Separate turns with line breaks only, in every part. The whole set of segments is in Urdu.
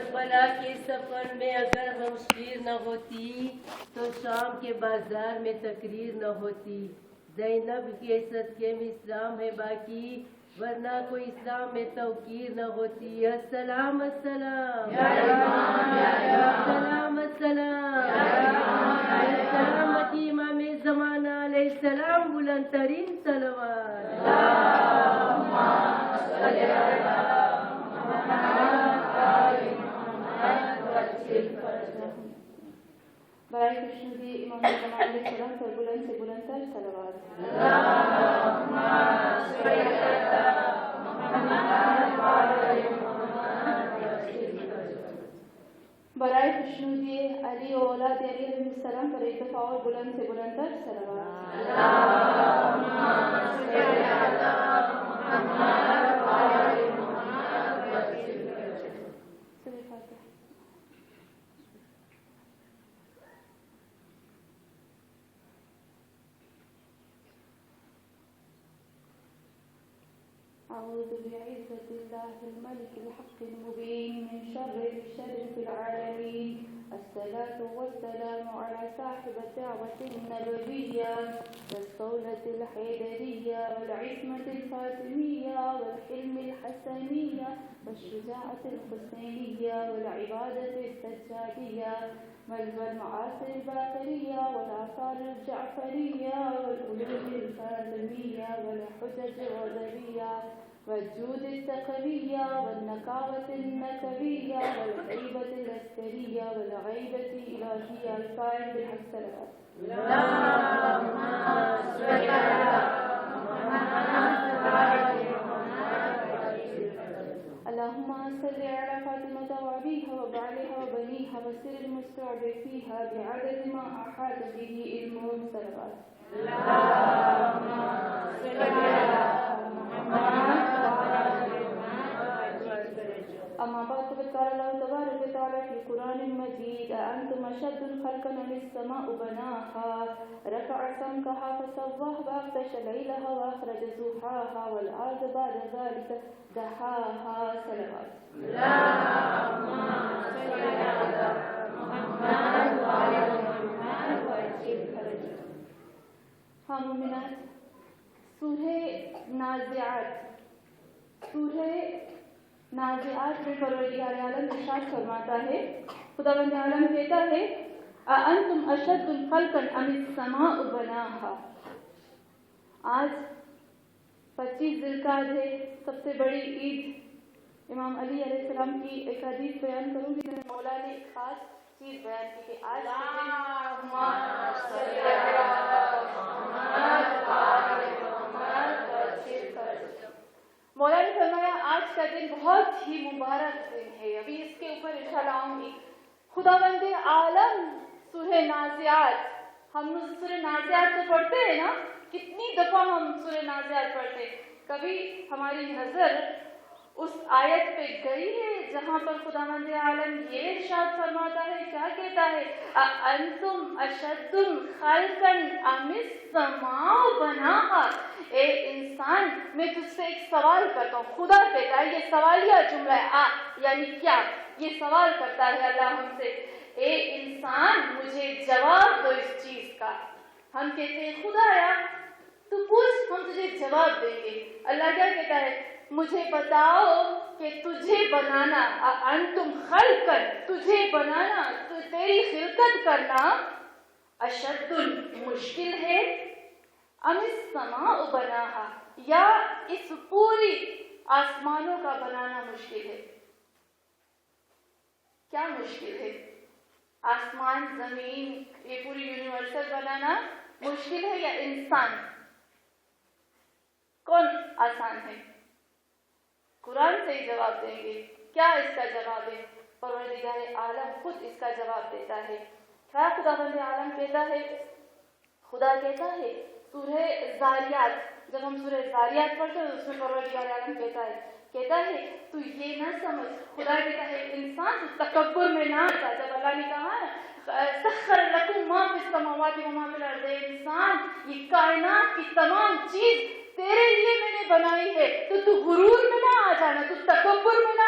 کربلا کے سفر میں اگر ہم شیر نہ ہوتی تو شام کے بازار میں تقریر نہ ہوتی. زینب کے صدقے میں اسلام ہے باقی ورنہ کوئی اسلام میں توقیر نہ ہوتی. السلام السلام السلام السلام سلامتی امام زمانہ علیہ السلام بلند ترین صلوات.
برائے خوشنودی امام زمان علیہ السلام پر بلند سے بلند تر صلوات. برائے خوشنودی علی و اولاد علی علیہ السلام پر ایک دفعہ اور بلند سے بلند تر صلوات. أعوذ بعزة الله الملك الحق المبين من شر في العالمين. الصلاة والسلام على صاحب الدعوة النبوية والصولة الحيدرية والعصمة الفاطمية والحلم الحسنية والشجاعة الحسينية والعبادة السجادية والمعاصي الباقرية والآثار الجعفرية والعلوم الفاطمية والحجج الغزلية والجود التقوية والنقاوة النكوية والهيبة العسكرية والغيبة الإلهية القائم بالحق صلوات. اللهم صل على اللهم صل على فاطمة وأبيها وبعلها وبنيها وسر المستودع فيها بعدد ما أحاط به علمهم صلوات. اللهم صل على محمد أما بعد فقد قال الله تبارك وتعالى في القرآن المجيد أأنتم أشد خلقا أم السماء بناها رفع سمكها فسواها وأغطش ليلها وأخرج ضحاها والأرض بعد ذلك دحاها صلوات. اللهم صل على محمد وعلى محمد وأجل فرجه. ہاں مومنات، سورہ نازعات میں پروردگار عالم ارشاد فرماتا ہے، خداوند عالم کہتا ہے اَأَنْتُمْ أَشَدُّ خَلْقًا أَمِ السَّمَاءُ بَنَاهَا. آج 25 ذوالقعدہ ہے، سب سے بڑی عید. امام علی علیہ السلام کی ایک حدیث بیان کروں گی جس میں مولا نے ایک خاص چیز بیان کی کہ آج مولا نے فرمایا آج کا دن بہت ہی مبارک دن ہے. ابھی اس کے اوپر انشاءاللہ آؤں گی. خداوند عالم سورہ نازعات، ہم سورہ نازعات تو پڑھتے ہیں نا، کتنی دفعہ ہم سورہ نازعات پڑھتے ہیں. کبھی ہماری نظر اس آیت پہ گئی ہے جہاں پر خداوند عالم یہ ارشاد فرماتا ہے، کیا کہتا ہے؟ اَأَنْتُمْ أَشَدُّ خَلْقًا أَمِ السَّمَاءُ بَنَاهَا. اے انسان، میں تجھ سے ایک سوال کرتا ہوں. خدا کہتا ہے، یہ سوالیہ جملہ ہے. یعنی کیا؟ یہ سوال کرتا ہے اللہ ہم سے، اے انسان مجھے جواب دو اس چیز کا. ہم کہتے ہیں خدایا تو پوچھ، ہم تجھے جواب دیں گے. اللہ کیا کہتا ہے؟ مجھے بتاؤ کہ تجھے بنانا، انتم خلقا، تجھے بنانا، تیری خلقت کرنا اشد مشکل ہے، ام السماء بناہا، یا اس پوری آسمانوں کا بنانا مشکل ہے. کیا مشکل ہے؟ آسمان، زمین، یہ پوری یونیورسل بنانا مشکل ہے یا انسان؟ کون آسان ہے؟ قرآن سے ہی جواب دیں گے. کیا اس کا جواب ہے؟ پروردگار عالم خود اس کا جواب دیتا ہے. کیا خداوند عالم کہتا ہے؟ خدا کہتا ہے سورہ زاریات، جب ہم سورہ زاریات پڑھتے ہیں اس میں پروردگار عالم کہتا ہے تو یہ نہ سمجھ، خدا کہتا ہے انسان تو تکبر میں نہ آتا. جب اللہ نے کہا سخر لکم ما فی السماوات و ما فی الارض، انسان یہ کائنات کی تمام چیز تیرے لیے میں نے بنائی ہے، تو غرور میں نہ آ جانا، تو تکبر میں نہ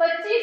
25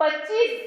25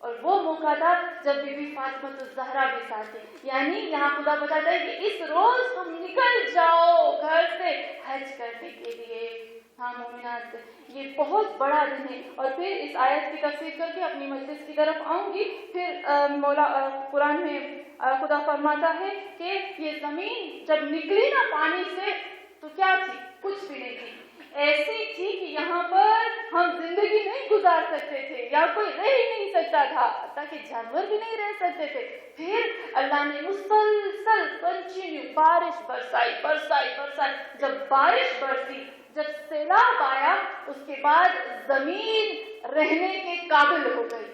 اور وہ موقع تھا جب بی بی فاطمہ الزہرا بھی ساتھ تھی. یعنی یہاں خدا بتاتا ہے کہ اس روز تم نکل جاؤ گھر سے حج کرنے کے لیے. ہاں مومنات، یہ بہت بڑا دن ہے. اور پھر اس آیت کی تفسیر کر کے اپنی مجلس کی طرف آؤں گی. پھر مولا قرآن میں خدا فرماتا ہے کہ یہ زمین جب نکلی نا پانی سے تو کیا تھی؟ کچھ بھی نہیں تھی. ایسی تھی کہ یہاں پر ہم زندگی نہیں گزار سکتے تھے یا کوئی رہ ہی نہیں سکتا تھا، تاکہ جانور بھی نہیں رہ سکتے تھے. پھر اللہ نے مسلسل کنٹینیو بارش برسائی. جب بارش برسی، جب سیلاب آیا، اس کے بعد زمین رہنے کے قابل ہو گئی.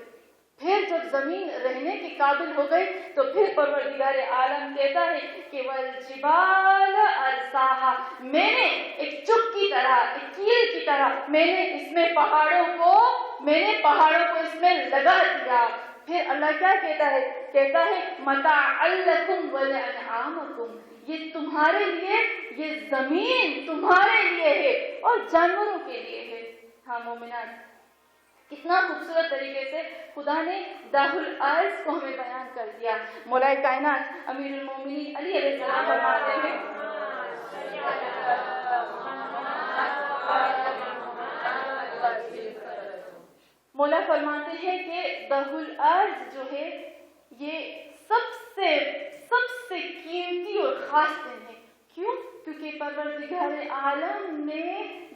پھر جب زمین رہنے کے قابل ہو گئی تو پھر پروردگار عالم کہتا ہے کہ والجبال ارساہا، میں نے ایک چک کی طرح، ایک کیل کی طرح میں نے اس میں پہاڑوں کو اس میں لگا دیا. پھر اللہ کیا کہتا ہے متاعا لکم ولانعامکم، یہ تمہارے لیے، یہ زمین تمہارے لیے ہے اور جانوروں کے لیے ہے. ہاں مومنات، کتنا خوبصورت طریقے سے خدا نے داہ الارض کو ہمیں بیان کر دیا. مولا کائنات امیر المومنین علی علیہ السلام فرماتے ہیں، مولا فرماتے ہیں کہ داہ الارض جو ہے یہ سب سے قیمتی اور خاص دن ہے. کیوں؟ کیونکہ پروردگار عالم نے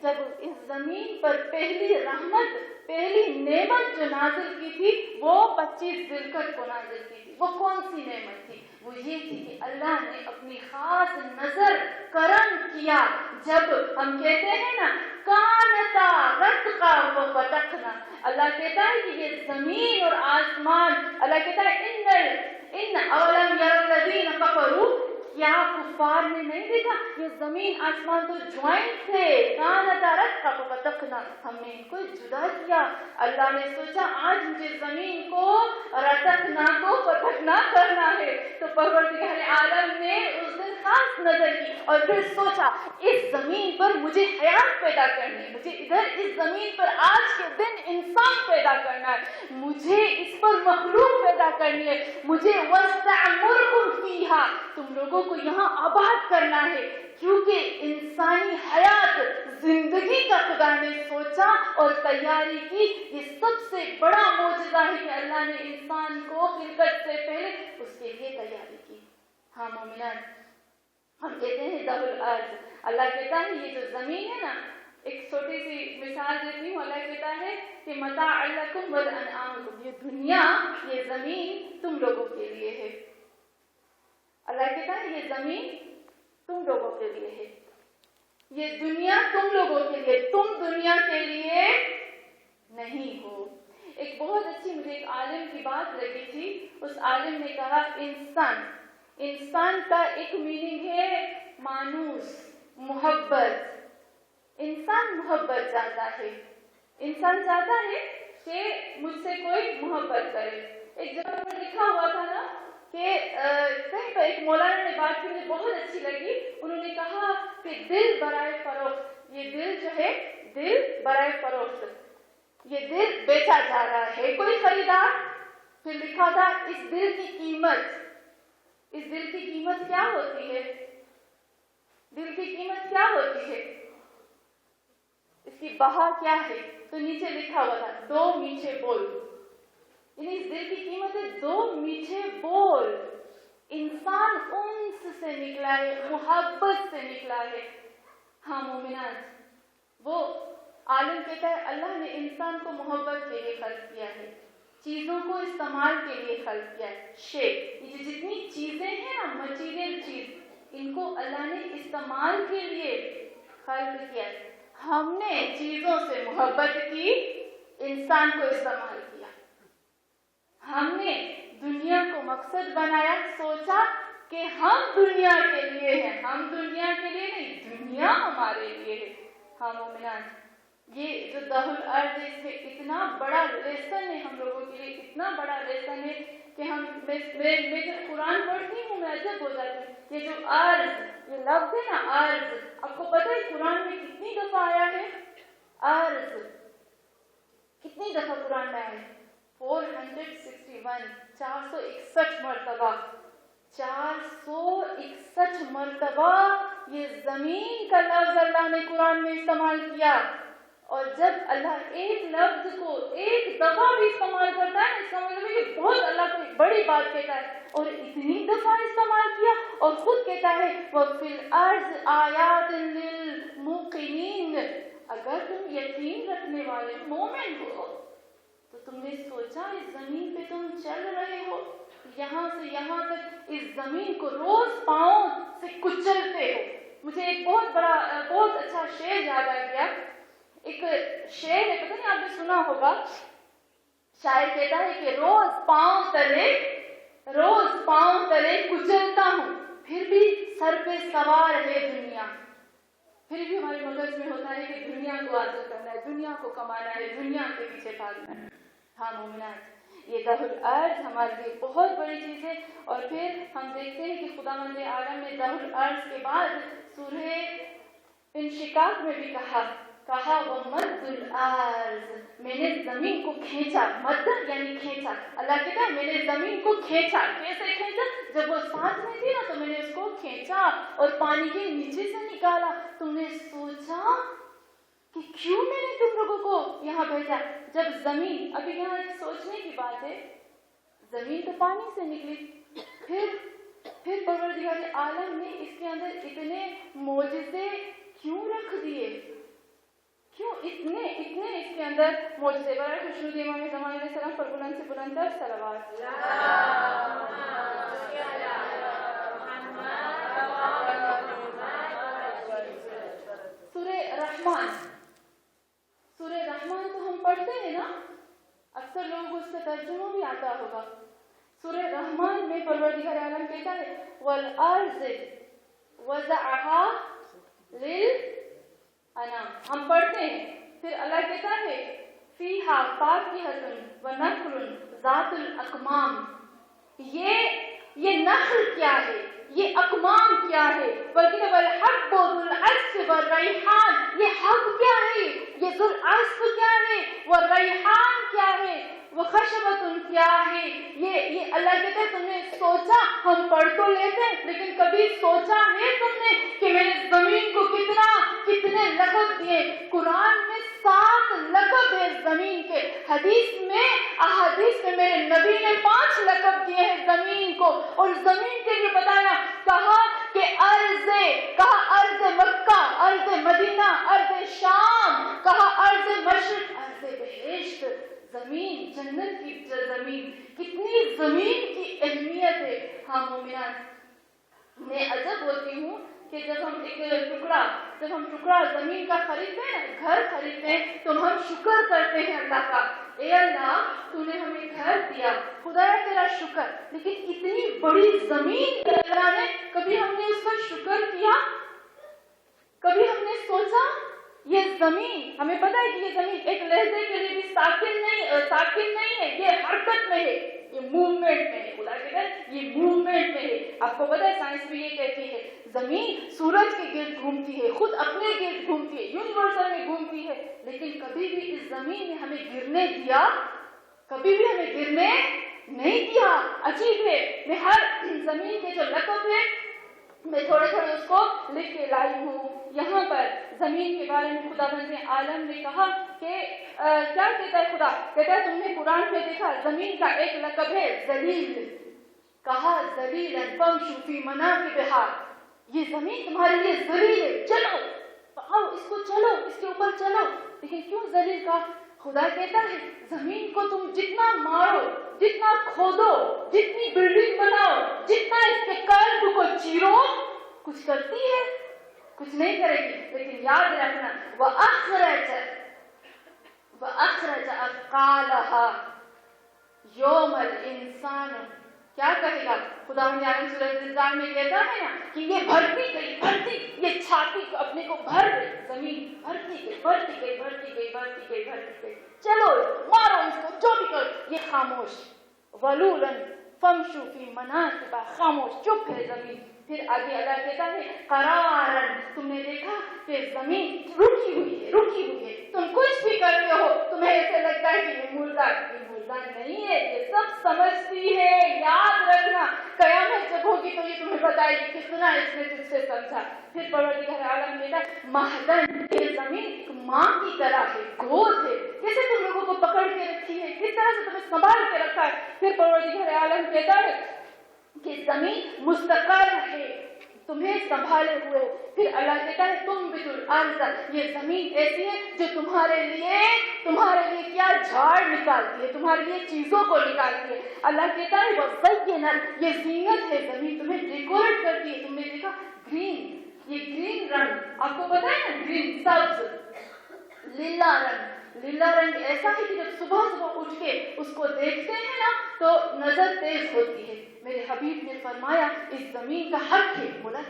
جب اس زمین پر پہلی رحمت، پہلی نعمت جو نازل کی تھی وہ 25 ذوالقعدہ کو نازل کی تھی. وہ کون سی نعمت تھی؟ وہ یہ تھی کہ اللہ نے اپنی خاص نظر کرم کیا. جب ہم کہتے ہیں نا کانتا رتقا وفتقنا، اللہ کہتا ہے کہ یہ زمین اور آسمان، اللہ کہتا ہے ان اولم یر الذین کفروا، کیا کفار نے نہیں دیکھا یہ زمین آسمان تو جوائنٹ تھے. کانتا رتقا وفتقنا، ہم نے ان کو جدا کیا. اللہ نے سوچا آج مجھے زمین کو رتقنا کو فتقنا کرنا ہے، تو پروردگار عالم نے اس دن خاص نظر کی اور پھر سوچا اس زمین پر مجھے حیات پیدا کرنی ہے، مجھے ادھر اس زمین پر آج کے دن انسان پیدا کرنا ہے، مجھے اس پر مخلوق پیدا کرنی ہے، مجھے وَاسْتَعْمُرْكُمْ فِيهَا، تم لوگوں کو یہاں آباد کرنا ہے. کیونکہ انسانی حیات، زندگی کا خدا نے سوچا اور تیاری کی. یہ سب سے بڑا معجزہ ہے کہ اللہ نے انسان کو خلقت سے پہلے اس کے لیے تیاری کی. ہاں مومنان، ہم کہتے ہیں داہ الارض، اللہ کہتا ہے یہ جو زمین ہے نا، ایک چھوٹی سی مثال دیتی ہوں. اللہ کہتا ہے کہ متاعا لکم ولانعامکم، یہ دنیا، یہ زمین تم لوگوں کے لیے ہے. اللہ کہتا ہے یہ زمین تم لوگوں کے لیے ہے، یہ دنیا تم لوگوں کے لیے، تم دنیا کے لیے نہیں ہو. ایک بہت اچھی مجھے ایک عالم کی بات لگی تھی. اس عالم نے کہا انسان کا ایک میننگ ہے مانوس، محبت. انسان محبت چاہتا ہے، انسان چاہتا ہے کہ مجھ سے کوئی محبت کرے. ایک جگہ پر لکھا ہوا تھا نا کہ کہیں پر ایک مولانا نے بات کی، مجھے بہت اچھی لگی. انہوں نے کہا کہ دل برائے فروخت، یہ دل جو ہے، دل برائے فروخت، یہ دل بیچا جا رہا ہے، کوئی خریدار. پھر لکھا تھا اس دل کی قیمت کیا ہوتی ہے؟ دل کی قیمت کیا ہوتی ہے؟ اس کی بہا کیا ہے؟ تو نیچے لکھا ہوا تھا 2 میٹھے بول. یعنی اس دل کی قیمت ہے 2 میٹھے بول. انسان انس سے نکلا ہے، محبت سے نکلا ہے. ہاں مومنات، وہ عالم کہتا ہے اللہ نے انسان کو محبت کے لیے خلق کیا ہے، چیزوں کو استعمال کے لیے خلق کیا ہے. یہ جتنی چیزیں ہیں نا، مٹیریل چیز، ان کو اللہ نے استعمال کے لیے خلق کیا ہے. ہم نے چیزوں سے محبت کی، انسان کو استعمال کیا. ہم نے دنیا کو مقصد بنایا، سوچا کہ ہم دنیا کے لیے ہیں، ہم دنیا کے لیے نہیں، دنیا ہمارے لیے ہے. ہاں مومنان، یہ جو داہ الارض ہے، اس میں اتنا بڑا لیسن ہے ہم لوگوں کے لیے، اتنا بڑا لیسن ہے کہ میں جب قرآن پڑھتی ہوں میں عجب ہو جاتی ہوں. یہ جو ارض، یہ لفظ ہے نا ارض، آپ کو پتہ ہے قرآن میں کتنی دفعہ آیا ہے؟ ارض کتنی دفعہ قرآن میں آیا ہے؟ 461 461 مرتبہ 461 مرتبہ یہ زمین کا لفظ اللہ نے قرآن میں استعمال کیا. اور جب اللہ ایک لفظ کو ایک دفعہ بھی استعمال کرتا ہے اس کا مطلب ہے کہ بہت اللہ کو بڑی بات کہتا ہے. اور اتنی دفعہ استعمال کیا اور خود کہتا ہے وَفِي الْأَرْضِ آيَاتٍ لِلْمُوقِنِينَ. اگر تم یقین رکھنے والے مومن ہو تو تم نے سوچا اس زمین پہ تم چل رہے ہو, یہاں سے یہاں تک اس زمین کو روز پاؤں سے کچلتے ہو. مجھے ایک بہت اچھا شعر یاد آ گیا. ایک شعر ہے, پتہ نہیں آپ نے سنا ہوگا. شاعر کہتا ہے کہ روز پاؤں تلے کچلتا ہوں, پھر بھی سر پہ سوار ہے دنیا. پھر بھی ہمارے مغز میں ہوتا ہے کہ دنیا کو حاصل کرنا ہے, دنیا کو کمانا ہے, دنیا کے پیچھے بھاگنا ہے. ہاں مومنات, یہ دار الارض ہمارے لیے بہت بڑی چیز ہے. اور پھر ہم دیکھتے ہیں کہ خداوند عالم نے دار الارض کے بعد سورہ انشقاق میں بھی کہا وَمَدُّ الْأَرْضِ, میں نے زمین کو کھینچا. مد یعنی کھینچا. اللہ کہتا ہے میں نے زمین کو کھینچا. کیسے کھینچا؟ جب وہ ساتھ میں تھی نا تو میں نے اس کو کھینچا اور پانی کے نیچے سے نکالا. تم نے سوچا کہ کیوں میں نے تم لوگوں کو یہاں بھیجا. جب زمین, ابھی یہاں ایک سوچنے کی بات ہے, زمین تو پانی سے نکلی, پھر پروردگار عالم نے اس کے اندر اتنے معجزے کیوں رکھ دیے؟ کیوں اتنے اس کے اندر معجزے؟ برائے خوشنودی امام زمان علیہ السلام پر بلند سے بلند تر صلوات. سورہ رحمان تو ہم پڑھتے ہیں نا, اکثر لوگوں کو اس کا ترجمہ بھی آتا ہوگا. سورہ رحمان میں پروردگار عالم کہتا ہے وَالْأَرْضِ وَضَعَهَا لِلْأَنَامِ. ہم پڑھتے ہیں, پھر اللہ کہتا ہے فِيهَا فَاكِهَةٌ وَنَخْلٌ ذَاتُ الْأَكْمَامِ. یہ نخل کیا ہے, یہ اکمام کیا ہے؟ بلکہ والحب ذو العصف والریحان, یہ حب کیا ہے, یہ ذو العصف کیا ہے, والریحان کیا ہے, وخشبۃ کیا ہے. یہ اللہ کہتے ہیں تم نے سوچا, ہم پڑھ تو لیتے ہیں لیکن کبھی سوچا ہے تم نے کہ میں نے زمین کو کتنے لقب دیے؟ قرآن میں 7 لقب ہے زمین کے. احادیث میں میرے نبی نے 5 لقب دیے ہیں زمین کو. اور زمین کے لیے بتایا, کہا کہ ارض مکہ, ارض مدینہ, ارض شام, کہا ارض مشرق, ارض بہشت. زمین, جنت کی زمین, کتنی زمین کی اہمیت ہے. ہاں مومنات, میں عجب ہوتی ہوں کہ جب ہم ٹکڑا زمین کا خریدتے ہیں, گھر خریدتے ہیں, تو ہم شکر کرتے ہیں اللہ کا, اے اللہ تو نے ہمیں گھر دیا, خدایا تیرا شکر. لیکن اتنی بڑی زمین اللہ نے, کبھی ہم نے اس کا شکر کیا؟ کبھی ہم نے سوچا یہ زمین, ہمیں پتا ہے کہ یہ زمین ایک لہجے کے لیے بھی ساکن نہیں ہے, یہ حرکت میں ہے, یہ موومنٹ میں ہے. خدا کہتا ہے یہ موومنٹ میں ہے. آپ کو پتا ہے سائنس بھی یہ کہتی ہے زمین سورج کے گرد گھومتی ہے, خود اپنے گرد گھومتی ہے, یونیورسل میں گھومتی ہے, لیکن کبھی بھی اس زمین نے ہمیں گرنے دیا؟ کبھی بھی ہمیں گرنے نہیں دیا. عجیب ہے. میں ہر زمین کے جو لقب ہے میں تھوڑے اس کو لکھ کے لائی ہوں. یہاں پر زمین کے بارے میں خداوند عالم نے کہا کہ کیا کہتا ہے خدا؟ کہتا ہے تم نے قرآن میں دیکھا زمین کا ایک لقب ہے ذلیل. کہا ذلیلا فامشوا فی مناکبہا, یہ زمین تمہارے لیے ذلیل ہے, چلو آؤ اس کو چلو, اس کے اوپر چلو. لیکن کیوں ذلیل کہا؟ خدا کہتا ہے زمین کو تم جتنا مارو, جتنا کھودو, جتنی بلڈنگ بناؤ, جتنا اس کے قلب کو چیرو, کچھ کرتی ہے؟ کچھ نہیں کرے گی. لیکن یاد رکھنا وَأَخْرَجَ أَثْقَالَهَا يَوْمَ الْإِنسَانُ. کیا کہے گا؟ خدا عالم سورہ زلزال میں کہتا ہے نا کہ یہ بھرتی گئی, یہ چھاتی اپنے کو بھر گئی, زمین بھرتی گئی. چلو مارو اس کو, جو بھی کرو. یہ خاموش. وَلُولًا فَامْشُوا فِي مَنَاكِبَهَا, خاموش, چپ ہے زمین. پھر آگے اللہ کہتا ہے قرارن، تم نے دیکھا کہ زمین رکی ہوئی ہے، تم کچھ بھی کرتے ہو تمہیں ایسے لگتا ہے کہ یہ مردہ نہیں ہے، یہ سب سمجھتی ہے، یاد رکھنا قیامت جب ہوگی تو یہ تمہیں بتائے گی کتنا اس نے تجھ سے سمجھا۔ پھر پروردگار عالم کہتا ہے مہدن، یہ زمین ایک ماں کی طرح ہے، گود ہے، کیسے تم لوگوں کو پکڑ کے رکھی ہے، کس طرح سے تمہیں سنبھال کے رکھا ہے۔ پھر پروردگار عالم کہتا ہے کہ زمین مستقر ہے، تمہیں سنبھالے ہوئے۔ پھر اللہ کہتا ہے تم بت الارض، یہ زمین ایسی ہے جو تمہارے لیے کیا جھاڑ نکالتی ہے، تمہارے لیے چیزوں کو نکالتی ہے۔ اللہ کہتا ہے وَزَيَّنَتْ، یہ زینت ہے، زمین تمہیں ڈیکوریٹ کرتی ہے۔ تم نے دیکھا گرین، یہ گرین رنگ آپ کو پتا ہے نا، گرین سبز، لیلا رنگ ایسا ہے کہ جب صبح اٹھ کے اس کو دیکھتے ہیں نا تو نظر تیز ہوتی ہے۔ میرے حبیب نے فرمایا اس زمین کا حق ہے۔ بولا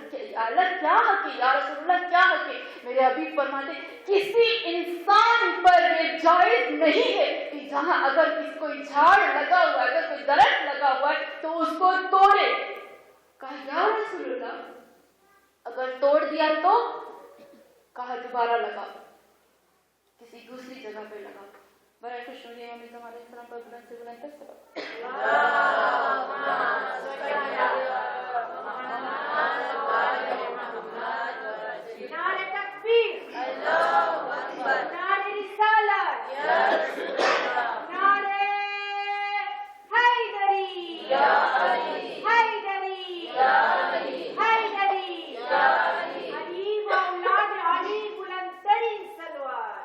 اللہ کیا حق ہے یا رسول اللہ، کیا حق ہے؟ میرے حبیب فرماتے کسی انسان پر یہ جائز نہیں ہے کہ جہاں اگر کوئی جھاڑ لگا ہوا ہے، اگر کوئی درخت لگا ہوا ہے تو اس کو توڑے۔ کہا یا رسول اللہ اگر توڑ دیا تو؟ کہا دوبارہ لگا، کسی دوسری جگہ پہ لگا۔ برائے خوش ہوئے امام اعظم علیہ السلام پر بلند سے بلند تک نعرہ تکبیر، اللہ اکبر، نعرہ رسالت، نعرہ حیدری، حیدری، حیدری، علی و اولاد علی بلند ترین صلوات۔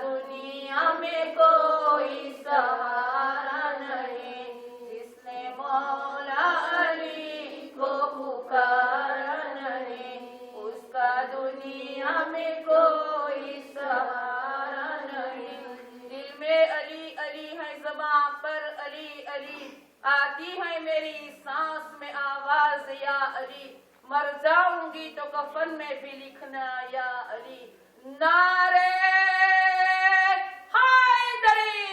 دنیا میں کوئی سہارا نہیں، جس نے مولا علی کو پکارا نہیں، اس کا دنیا میں کوئی سہارا نہیں۔ دل میں علی علی ہے، زباں پر علی علی، آتی ہے میری سانس میں آواز یا علی، مر جاؤں گی تو کفن میں بھی لکھنا یا علی۔ نعرے حیدری،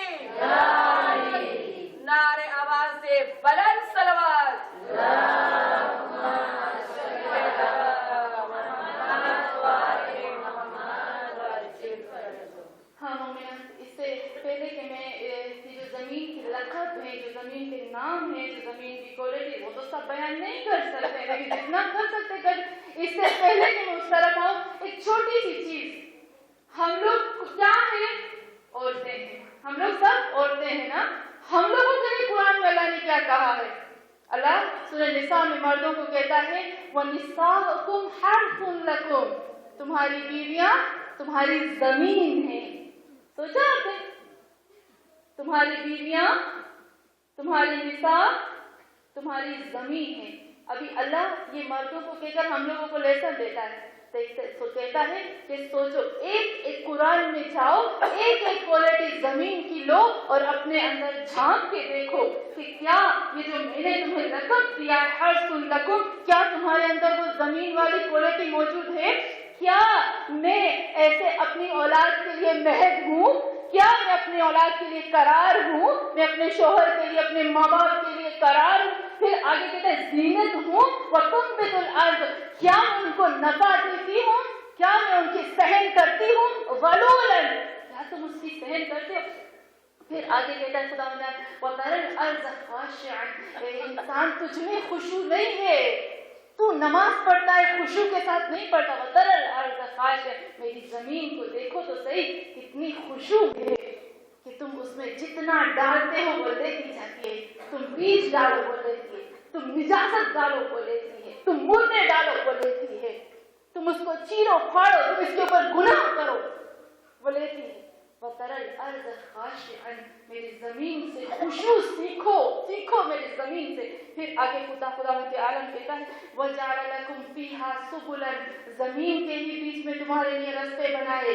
نعرے آواز سے بلند صلوات۔
ہاں مومنہ، اس سے پہلے کہ میں جو زمین کی لقب ہے، جو زمین کے نام ہے، جو زمین کی کوالٹی، وہ تو سب بیان نہیں کر سکتے، لیکن جتنا کر سکتے کر۔ اس سے پہلے کہ میں اس طرف آؤں، ایک چھوٹی سی چیز، ہم لوگ کیا ہیں؟ عورتیں ہیں، ہم لوگ سب عورتیں ہیں نا۔ ہم لوگوں کے لیے قرآن میں اللہ نے کیا کہا ہے؟ اللہ سورہ نساء میں مردوں کو کہتا ہے وَنِسَاؤُكُمْ حَرْثٌ لَكُمْ، تمہاری بیویاں تمہاری زمین ہیں۔ سوچا آپ نے؟ تمہاری بیویاں، تمہاری نساء تمہاری زمین ہے۔ ابھی اللہ یہ مردوں کو کہہ کر ہم لوگوں کو لیسن دیتا ہے، کہتا ہے کہ سوچو، ایک قرآن میں جاؤ، ایک کوالٹی زمین کی لو اور اپنے اندر جھانک کے دیکھو کہ کیا یہ جو میں نے تمہیں لقب دیا ہے حرث لکم، کیا تمہارے اندر وہ زمین والی کوالٹی موجود ہے؟ کیا میں ایسے اپنی اولاد کے لیے مہد ہوں؟ کیا میں اپنی اولاد کے لیے قرار ہوں؟ میں اپنے شوہر کے لیے، اپنے ماں باپ کے لیے قرار ہوں؟ پھر آگے کہتے ہیں زینت ہوں وَتُنبِتُ الْأَرْضَ، کیا میں ان کو نفع دیتی ہوں؟ کیا میں ان کی صحن کرتی ہوں؟ وَلُولًا، کیا تم اس کی صحن کرتے ہو؟ پھر آگے کہتا ہے خدا وَتَرَى الْأَرْضَ خَاشِعًا، اے انسان تجھ میں خشوع نہیں ہے، تو نماز پڑھتا ہے خشوع کے ساتھ نہیں پڑھتا۔ وَتَرَى الْأَرْضَ خَاشِعًا، میری زمین کو دیکھو تو صحیح کتنی خشوع ہے کہ تم اس میں جتنا ڈالتے ہو وہ لیتی جاتی ہے، تم بیج ڈالو وہ لیتی ہے، تم نجاست ڈالو وہ لیتی ہے، تم مردے ڈالو وہ لیتی ہے، تم اس کو چیرو پھاڑو، تم اس کے اوپر گناہ کرو وہ لیتی ہے۔ وَتَرَى الْأَرْضَ خَاشِعًا، میری زمین سے خشوع سیکھو میری زمین سے۔ پھر آگے خداوند عالم کہتا ہے وَجَعَلَ لَكُمْ فِيهَا سُبُلًا، زمین کے ہی بیچ میں تمہارے لیے راستے بنائے۔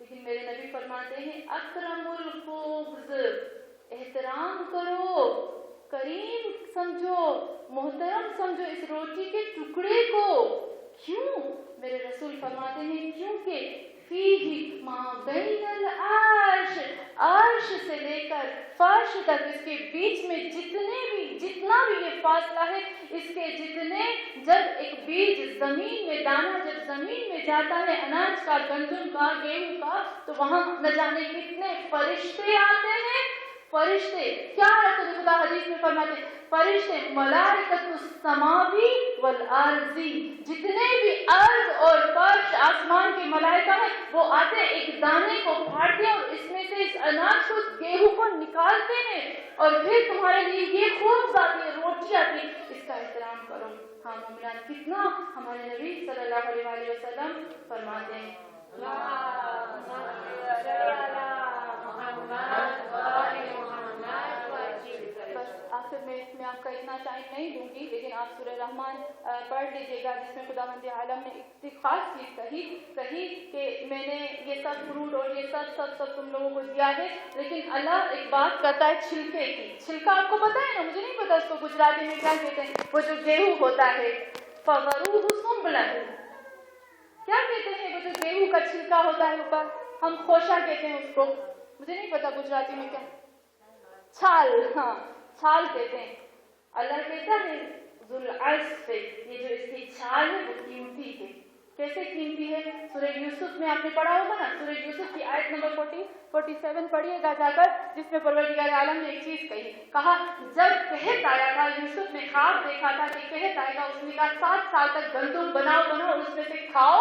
لیکن میرے نبی فرماتے ہیں اکرم الخبز، احترام کرو، کریم سمجھو، محترم سمجھو اس روٹی کے ٹکڑے کو. کیوں؟ میرے رسول فرماتے ہیں کیونکہ فیہ ما بین العرش، عرش سے لے کر فرش تک اس کے بیچ میں جتنا بھی یہ فاصلہ ہے، اس کے جتنے، جب ایک بیج زمین میں، دانہ جب زمین میں جاتا ہے اناج کا، گندم کا، گیہوں کا، تو وہاں نہ جانے کتنے فرشتے آتے ہیں. فرشتے کیا رسول خدا حدیث میں فرماتے ہیں، فرشتے ملائکۃ السماوی والارضی، جتنے بھی ارض اور فرش آسمان کے ملائکہ ہیں وہ آتے ایک دانے کو پھاڑتے اور اس میں سے اس اناج کو، گیہوں کو نکالتے ہیں اور پھر تمہارے لیے یہ خوب آتی ہے، روٹی آتی ہے. اس کا احترام کرو. ہاں مومنان، کتنا ہمارے نبی صلی اللہ علیہ وسلم فرماتے ہیں. بس آخر میں اس میں آپ کا اتنا ٹائم نہیں دوں گی، لیکن آپ سورہ رحمان پڑھ لیجیے گا، جس میں خداوند عالم نے ایک خاص چیز کہی کہ میں نے یہ سب فروٹ اور یہ سب تم لوگوں کو دیا ہے. لیکن اللہ ایک بات کرتا ہے چھلکے کی. چھلکا آپ کو پتا ہے نا؟ مجھے نہیں پتا اس کو گجراتی میں کیا کہتے ہیں. وہ جو گیہوں ہوتا ہے، فَغَرُوهُ سُنبُلَةٌ، کیا کہتے ہیں وہ جو گیہوں کا چھلکا ہوتا ہے اوپر؟ ہم خوشا کہتے ہیں اس کو، مجھے نہیں پتا گجراتی میں کیا. چھال، ہاں چھال کہتے ہیں. اللہ کہتا ہے ذوالعرش پہ یہ جو اس کی چھال ہے وہ قیمتی ہے. کیسے قیمتی ہے؟ سورہ یوسف میں آپ نے پڑھا ہوگا نا، سورہ یوسف کی آیت نمبر 47 پڑھیے گا جا کر، جس میں پروردگار عالم نے ایک چیز کہا جب قحط آیا تھا، یوسف نے خواب دیکھا تھا کہ قحط آئے گا، اس نے کہا 7 سال تک گندم بناؤ اور اس میں سے کھاؤ،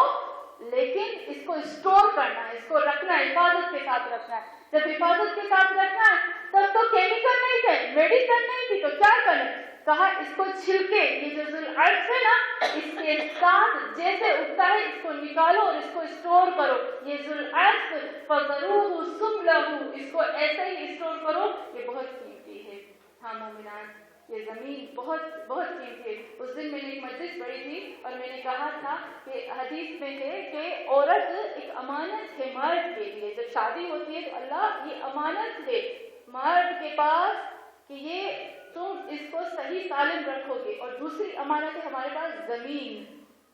لیکن اس کو اسٹور کرنا ہے، اس کو رکھنا ہے، حفاظت کے ساتھ رکھنا ہے. جب حفاظت کے ساتھ رکھنا ہے تب تو کیمیکل نہیں تھے، میڈیسن نہیں تھی، تو کیا کریں؟ کہا اس کو چھلکے، یہ جو ذوالعرش ہے نا، اس کے ساتھ جیسے اگتا ہے اس کو نکالو اور اس کو اسٹور کرو. یہ ذوالعرش فَغَرُوهُ سُبْلَهُ، اس کو ایسے ہی اسٹور کرو. یہ بہت قیمتی ہے. ہاں مومنان، یہ زمین بہت بہت قیمتی ہے. اس دن میں نے ایک مجلس پڑھی تھی اور میں نے کہا تھا کہ حدیث میں ہے کہ عورت ایک امانت ہے مرد کے لیے. جب شادی ہوتی ہے تو اللہ یہ امانت ہے مرد کے پاس کہ یہ تم اس کو صحیح سالم رکھو گے. اور دوسری امانت ہے ہمارے پاس زمین.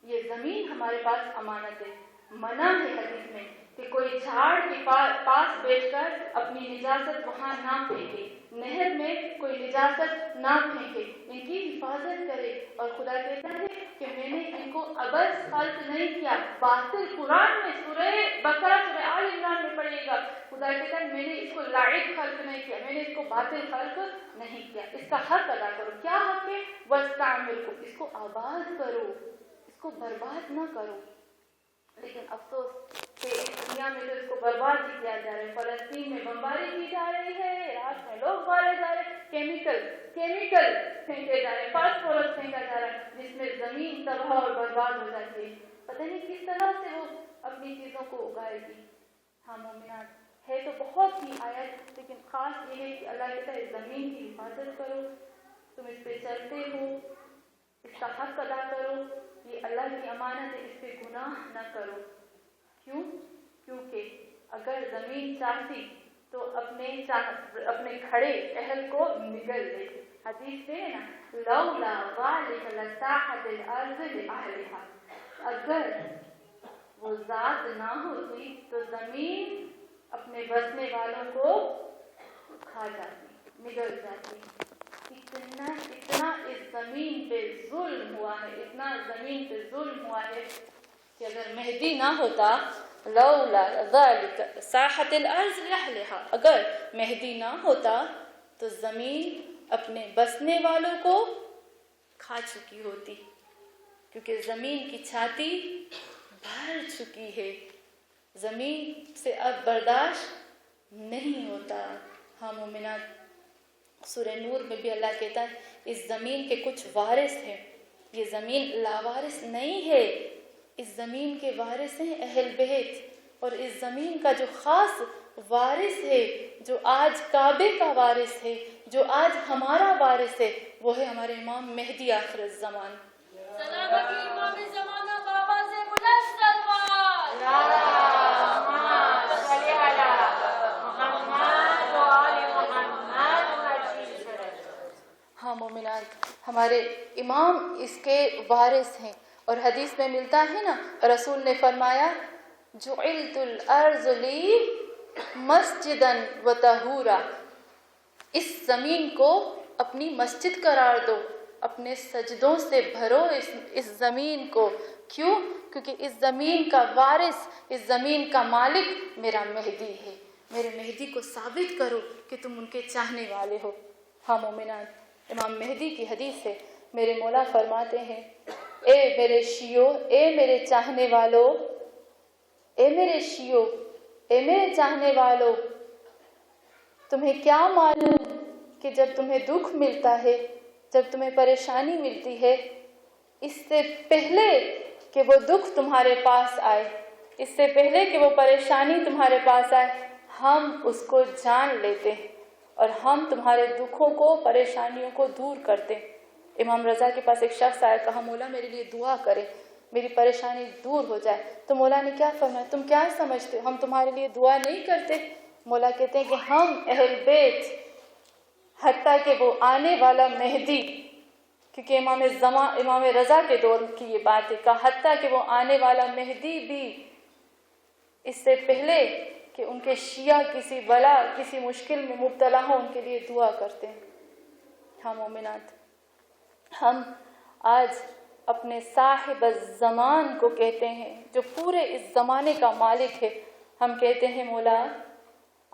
یہ زمین ہمارے پاس امانت ہے. منع ہے حدیث میں کہ کوئی جھاڑ کے پاس بیٹھ کر اپنی نجاست وہاں نہ پھینکے، نہر میں کوئی نجاست نہ پھینکے، ان کی حفاظت کرے. اور خدا کہتا ہے کہ میں نے ان کو عبث خلق نہیں کیا. باطل قرآن میں سورہ بقرہ سورہ آل عمران میں پڑھیے گا، خدا کہتا ہے میں نے اس کو لائق خلق نہیں کیا، میں نے اس کو باطل خلق نہیں کیا. اس کا حق ادا کرو. کیا حق ہے؟ وَاسْتَعْمِرْكُمْ، اس کو آباد کرو، اس کو برباد نہ کرو. لیکن افسوس کہ اس دنیا میں تو اس کو برباد ہی کیا جا رہا ہے. فلسطین میں بمباری کی جا رہی ہے، عراق میں لوگ مارے جا رہے ہیں، کیمیکل پھینکے جا رہے ہیں، فاسفورس پھینکا جا رہا ہے، جس میں زمین تباہ اور برباد ہو جاتی ہے. پتہ نہیں کس طرح سے وہ اپنی چیزوں کو اگائے گی. ہاں مومنات، ہے تو بہت ہی آیت، لیکن خاص یہ ہے کہ اللہ کہتا ہے زمین کی حفاظت کرو. تم اس پہ چلتے ہو، اس کا حق ادا کرو. یہ اللہ کی امانت ہے، اس پہ گناہ نہ کرو. کیوں؟ کیونکہ اگر زمین چاہتی تو اپنے کھڑے اہل کو نگل دے. حدیث میں ہے نا، لولا ذالک لساحت الارض لأہلها، اگر وہ ذات نہ ہوتی تو زمین اپنے بسنے والوں کو کھا جاتی، نگل جاتی. اتنا اس زمین پہ ظلم ہوا ہے، اتنا زمین پہ ظلم ہوا ہے کہ اگر مہدی نہ ہوتا، لولا ذالک ساحت الارض لأہلها، اگر مہدی نہ ہوتا تو زمین اپنے بسنے والوں کو کھا چکی ہوتی، کیونکہ زمین کی چھاتی بھر چکی ہے، زمین سے اب برداشت نہیں ہوتا. ہاں مومنات، سورہ نور میں بھی اللہ کہتا ہے اس زمین کے کچھ وارث ہیں. یہ زمین لاوارث نہیں ہے، اس زمین کے وارث ہیں اہل بیت. اور اس زمین کا جو خاص وارث ہے، جو آج کعبے کا وارث ہے، جو آج ہمارا وارث ہے، وہ ہے ہمارے امام مہدی آخر الزمان.
سلامتی امام زمانہ بابا سے بلند سلوات.
ہمارے امام اس کے وارث ہیں. اور حدیث میں ملتا ہے نا، رسول نے فرمایا جعلت الارض لی مسجدا و طہورا، اس زمین کو اپنی مسجد قرار دو، اپنے سجدوں سے بھرو اس زمین کو. کیوں؟ کیونکہ اس زمین کا وارث، اس زمین کا مالک میرا مہدی ہے. میرے مہدی کو ثابت کرو کہ تم ان کے چاہنے والے ہو. ہاں مومنان، امام مہدی کی حدیث ہے، میرے مولا فرماتے ہیں اے میرے شیعو، اے میرے چاہنے والو، اے میرے شیعو، اے میرے چاہنے والو، تمہیں کیا معلوم کہ جب تمہیں دکھ ملتا ہے، جب تمہیں پریشانی ملتی ہے، اس سے پہلے کہ وہ دکھ تمہارے پاس آئے، اس سے پہلے کہ وہ پریشانی تمہارے پاس آئے، ہم اس کو جان لیتے ہیں اور ہم تمہارے دکھوں کو، پریشانیوں کو دور کرتے ہیں. امام رضا کے پاس ایک شخص آیا، کہا مولا میرے لیے دعا کرے، میری پریشانی دور ہو جائے. تو مولا نے کیا فرمایا؟ تم کیا سمجھتے ہو ہم تمہارے لیے دعا نہیں کرتے؟ مولا کہتے ہیں کہ ہم اہل بیت، حتیٰ کہ وہ آنے والا مہدی، کیونکہ امام رضا کے دور کی یہ بات ہے، کہا حتیٰ کہ وہ آنے والا مہدی بھی اس سے پہلے کہ ان کے شیعہ کسی بلا، کسی مشکل میں مبتلا ہوں، ان کے لیے دعا کرتے ہیں. ہاں مومنات، ہم آج اپنے صاحب الزمان کو کہتے ہیں، جو پورے اس زمانے کا مالک ہے، ہم کہتے ہیں مولا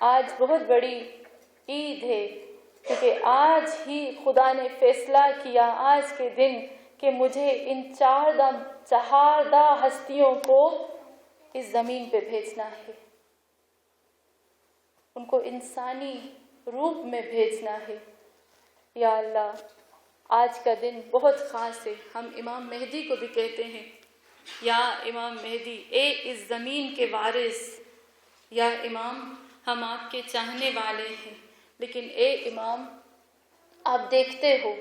آج بہت بڑی عید ہے، کیونکہ آج ہی خدا نے فیصلہ کیا آج کے دن کہ مجھے ان چہاردہ ہستیوں کو اس زمین پہ بھیجنا ہے، ان کو انسانی روپ میں بھیجنا ہے. یا اللہ، آج کا دن بہت خاص ہے. ہم امام مہدی کو بھی کہتے ہیں یا امام مہدی، اے اس زمین کے وارث، یا امام ہم آپ کے چاہنے والے ہیں. لیکن اے امام، آپ دیکھتے ہو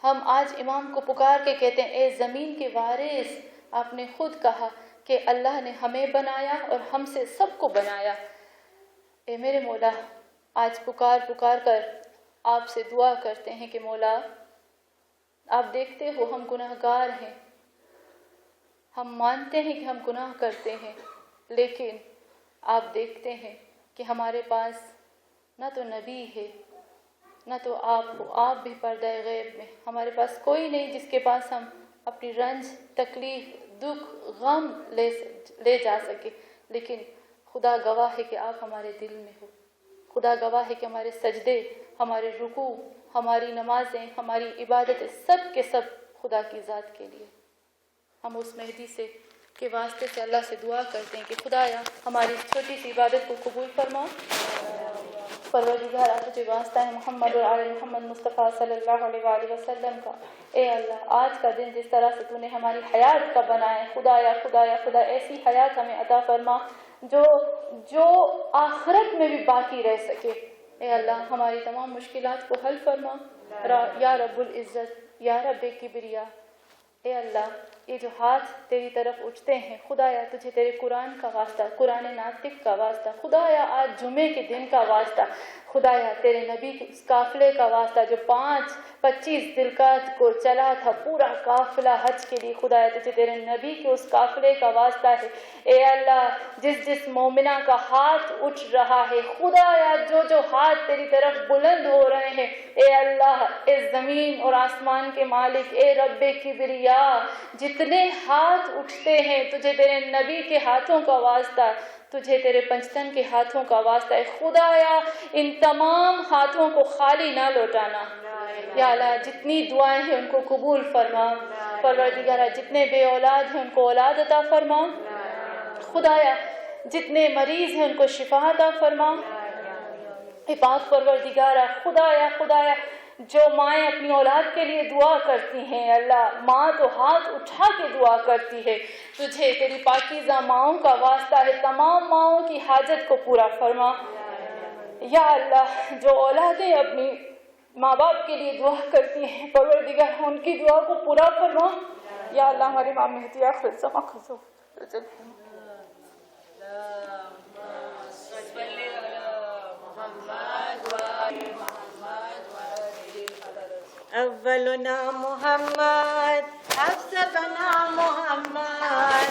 ہم آج امام کو پکار کے کہتے ہیں اے زمین کے وارث. آپ نے خود کہا کہ اللہ نے ہمیں بنایا اور ہم سے سب کو بنایا. اے میرے مولا، آج پکار کر آپ سے دعا کرتے ہیں کہ مولا آپ دیکھتے ہو ہم گناہ گار ہیں، ہم مانتے ہیں کہ ہم گناہ کرتے ہیں، لیکن آپ دیکھتے ہیں کہ ہمارے پاس نہ تو نبی ہے، نہ تو آپ ہو، آپ بھی پردہ غیب میں. ہمارے پاس کوئی نہیں جس کے پاس ہم اپنی رنج، تکلیف، دکھ، غم لے جا سکے. لیکن خدا گواہ ہے کہ آپ ہمارے دل میں ہو. خدا گواہ ہے کہ ہمارے سجدے، ہمارے رکوع، ہماری نمازیں، ہماری عبادتیں سب کے سب خدا کی ذات کے لیے. ہم اس مہدی سے کے واسطے سے اللہ سے دعا کرتے ہیں کہ خدایا ہماری چھوٹی سی عبادت کو قبول فرما. پروردگارا تجھے واسطہ ہے محمد اور آل محمد مصطفیٰ صلی اللہ علیہ وآلہ وسلم کا. اے اللہ، آج کا دن جس طرح سے تو نے ہماری حیات کا بنایا، خدا ایسی حیات ہمیں عطا فرما جو آخرت میں بھی باقی رہ سکے. اے اللہ، ہماری تمام مشکلات کو حل فرما یا رب العزت، یا رب کبریا. اے اللہ، یہ جو ہاتھ تیری طرف اٹھتے ہیں خدایا تجھے تیرے قرآن کا واسطہ، قرآن ناطق کا واسطہ، خدایا آج جمعے کے دن کا واسطہ، خدایا تیرے نبی کے اس قافلے کا واسطہ جو 25 ذوالقعدہ کو چلا تھا پورا قافلہ حج کے لیے، خدایا تجھے تیرے نبی کے اس قافلے کا واسطہ ہے. اے اللہ، جس مومنہ کا ہاتھ اٹھ رہا ہے خدایا، جو ہاتھ تیری طرف بلند ہو رہے ہیں، اے اللہ، اے زمین اور آسمان کے مالک، اے رب کبریا، جتنے ہاتھ اٹھتے ہیں تجھے تیرے نبی کے ہاتھوں کا واسطہ، تجھے تیرے پنجتن کے ہاتھوں کا واسطہ ہے. خدایا ان تمام ہاتھوں کو خالی نہ لوٹانا. یا اللہ، جتنی دعائیں ہیں ان کو قبول فرما. پروردگارہ، جتنے بے اولاد ہیں ان کو اولاد عطا فرما. خدایا جتنے مریض ہیں ان کو شفا عطا فرما. اے پاک پروردگارہ، خدایا جو مائیں اپنی اولاد کے لیے دعا کرتی ہیں، اللہ ماں تو ہاتھ اٹھا کے دعا کرتی ہے، تجھے تیری پاکیزہ ماؤں کا واسطہ ہے تمام ماؤں کی حاجت کو پورا فرما. یا اللہ، جو اولادیں اپنی ماں باپ کے لیے دعا کرتی ہیں پروردگار ان کی دعا کو پورا فرما. یا اللہ، ہمارے امام مہدی آخر زمان خزو
أولنا محمد أفسدنا محمد